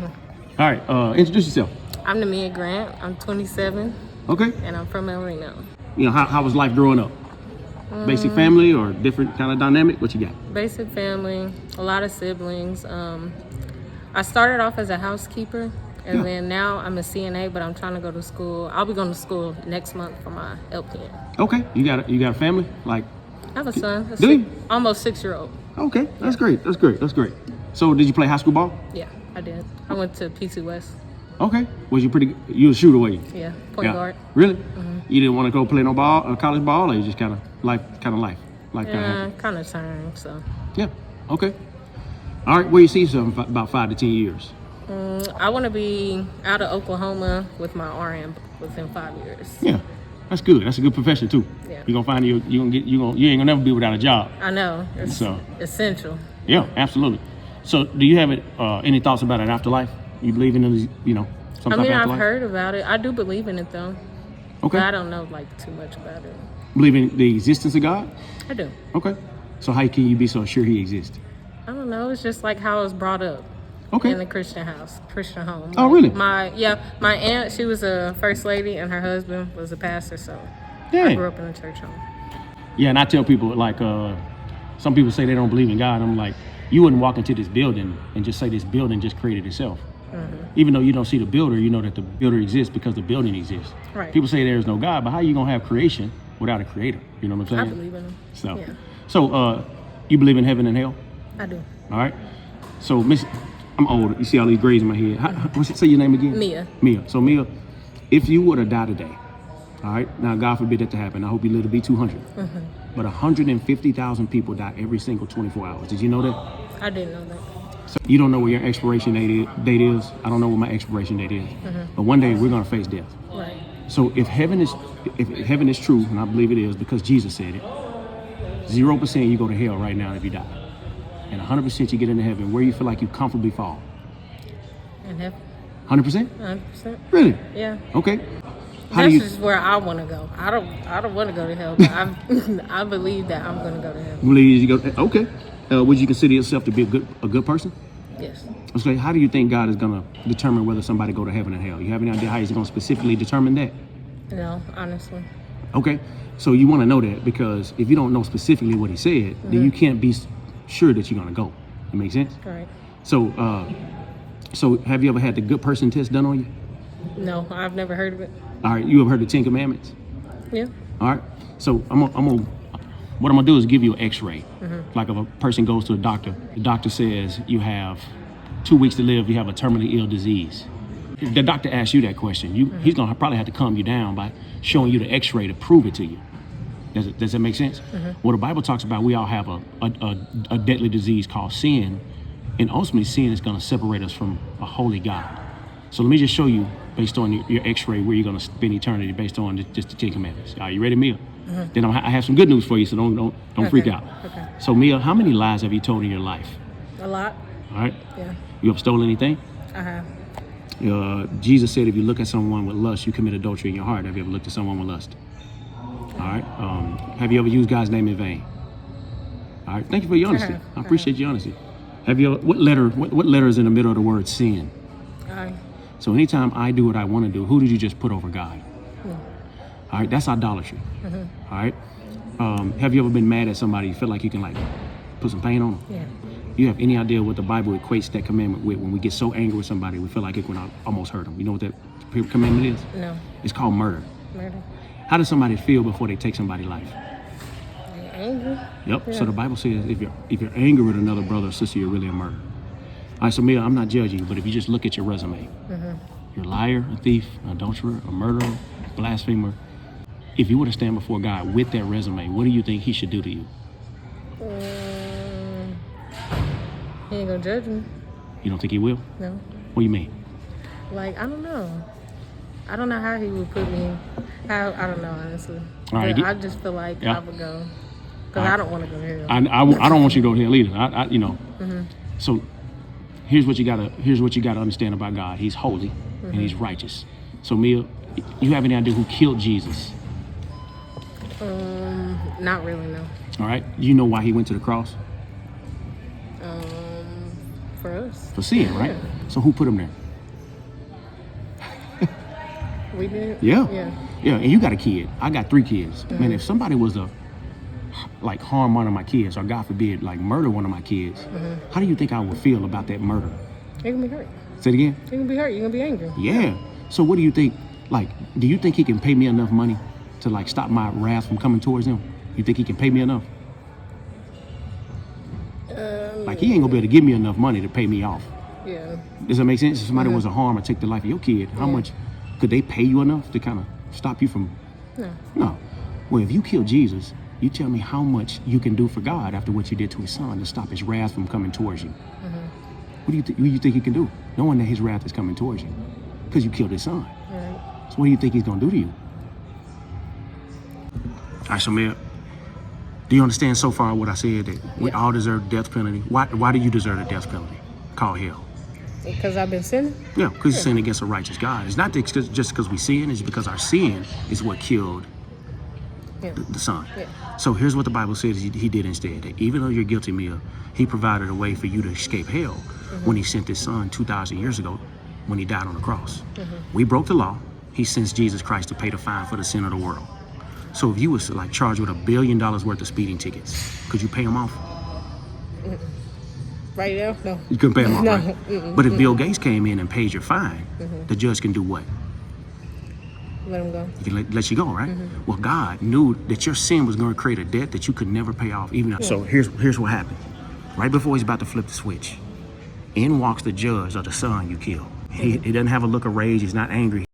All right, introduce yourself. I'm Namia Grant. I'm 27, Okay. and I'm from El Reno. You know, how was life growing up? Basic family or different kind of dynamic? What you got? Basic family, a lot of siblings. I started off as a housekeeper, and then now I'm a CNA, but I'm trying to go to school. I'll be going to school next month for my LPN. Okay. You got a family? Like, I have a son, Do you? almost 6-year-old. okay, that's great. That's great. That's great. So, did you play high school ball? Yeah, I did. I went to PC West. Okay. Was you pretty? You was a shooter, were you? Yeah, point guard. Really? You didn't want to go play no ball, college ball, or you just kind of life? Yeah, kind of turned. So Yeah. Okay. All right. Where you see yourself in about 5 to 10 years? I want to be out of Oklahoma with my RN within 5 years. Yeah. That's good. That's a good profession too. Yeah. You're gonna find you ain't gonna never be without a job. I know it's So- essential. Yeah, absolutely. So, do you have any thoughts about an afterlife? You believe in some I type mean, of I've afterlife? heard about it. I do believe in it though, Okay. but I don't know like too much about it. Believe in the existence of God? I do. Okay. So how can you be so sure He exists? I don't know. It's just like how I was brought up Okay. in the Christian home. Oh, Like, really? My aunt, she was a first lady, and her husband was a pastor. So I Dang. grew up in a church home. Yeah, and I tell people like some people say they don't believe in God. I'm like, you wouldn't walk into this building and just say this building just created itself. Even though you don't see the builder, you know that the builder exists because the building exists. Right. People say there's no God, but how you gonna have creation without a creator? You know what I'm I saying? believe in him. So, Yeah, so you believe in heaven and hell? I do. All right. So, Miss, I'm older. You see all these grays in my head. Say your name again? Mia. Mia. So, Mia, if you were to die today, all right, now God forbid that to happen. I hope you live to be 200. But 150,000 people die every single 24 hours. Did you know that? I didn't know that. So you don't know where your expiration date is. I don't know what my expiration date is. But one day we're gonna face death. Right. So if heaven is true, and I believe it is because Jesus said it, 0% you go to hell right now if you die, and 100% you get into heaven. Where you feel like you comfortably fall? And have 100%? 100%. Really? Yeah. Okay. How That's do you? just where I want to go. I don't want to go to hell, but I believe that I'm going to go to heaven. Believe you go? Okay. Would you consider yourself to be a good person? Yes. Okay. How do you think God is gonna determine whether somebody go to heaven and hell? You have any idea how He's gonna specifically determine that? No, honestly. Okay. So you want to know that because if you don't know specifically what He said, then you can't be sure that you're gonna go. That makes sense? Right. So, so have you ever had the good person test done on you? No, I've never heard of it. All right. You ever heard the 10 Commandments? Yeah. All right. So what I'm gonna do is give you an X-ray. Like if a person goes to a doctor, the doctor says you have 2 weeks to live. You have a terminally ill disease. If the doctor asks you that question, he's gonna probably have to calm you down by showing you the X-ray to prove it to you. Does that make sense? Well, the Bible talks about we all have a deadly disease called sin, and ultimately sin is gonna separate us from a holy God. So let me just show you based on your X-ray where you're gonna spend eternity based on just the 10 Commandments. Are you ready, Mia? Then I have some good news for you, so don't freak out. Okay. So Mia, how many lies have you told in your life? A lot. All right. Yeah. You ever stolen anything? I have. Jesus said if you look at someone with lust, you commit adultery in your heart. Have you ever looked at someone with lust? All right. Have you ever used God's name in vain? All right. Thank you for your honesty. I appreciate your honesty. Have you? What letter is in the middle of the word sin? So anytime I do what I want to do, who did you just put over God? All right, that's idolatry. All right. Have you ever been mad at somebody? You feel like you can like put some pain on them? Yeah. You have any idea what the Bible equates that commandment with? When we get so angry with somebody, we feel like it can almost hurt them. You know what that commandment is? No. It's called murder. Murder. How does somebody feel before they take somebody's life? They're angry. Yep. Yeah. So the Bible says if you're angry with another brother or sister, you're really a murderer. All right, so Mia, I'm not judging you, but if you just look at your resume, you're a liar, a thief, an adulterer, a murderer, a blasphemer. If you were to stand before God with that resume, what do you think He should do to you? He ain't gonna judge me. You don't think He will? No. What do you mean? Like, I don't know. I don't know how He would put me. I don't know, honestly. All right, But I just feel like yeah. I would go. Because I don't want to go to hell. I don't want you to go to hell either. So here's what you gotta understand about God. He's holy and He's righteous. So Mia, you have any idea who killed Jesus? Not really, no. All right. You know why He went to the cross? for us. For sin, right? So who put him there? We did. Yeah. Yeah. Yeah, and you got a kid. I got 3 kids. Man, if somebody was to like harm one of my kids, or God forbid, like murder one of my kids, how do you think I would feel about that murder? You're gonna be hurt. Say it again? You're gonna be hurt. You're gonna be angry. Yeah. So what do you think? Like, do you think he can pay me enough money to like stop my wrath from coming towards him? You think he can pay me enough? Like, he ain't gonna be able to give me enough money to pay me off. Yeah. Does that make sense? If somebody was to harm or take the life of your kid, how much could they pay you enough to kind of stop you from? No. No. Well, if you kill Jesus, you tell me how much you can do for God after what you did to his son to stop his wrath from coming towards you. What do you think he can do, knowing that his wrath is coming towards you because you killed his son? Right. So what do you think he's gonna do to you? All right, so Mayor, do you understand so far what I said, that we all deserve the death penalty? Why do you deserve the death penalty? Called hell. Because I've been sinning. Yeah, because you sin against a righteous God. It's not just because we sin, it's because our sin is what killed the son. Yeah. So here's what the Bible says he did instead. That even though you're guilty, Mia, he provided a way for you to escape hell when he sent his son 2,000 years ago when he died on the cross. We broke the law. He sends Jesus Christ to pay the fine for the sin of the world. So if you was like charged with $1 billion worth of speeding tickets, could you pay them off? Right now? No. You couldn't pay them off, No. right? But if Bill Gates came in and paid your fine, the judge can do what? Let him go. He can let you go, right? Well, God knew that your sin was going to create a debt that you could never pay off. So here's what happened. Right before he's about to flip the switch, in walks the judge of the son you killed. He doesn't have a look of rage. He's not angry.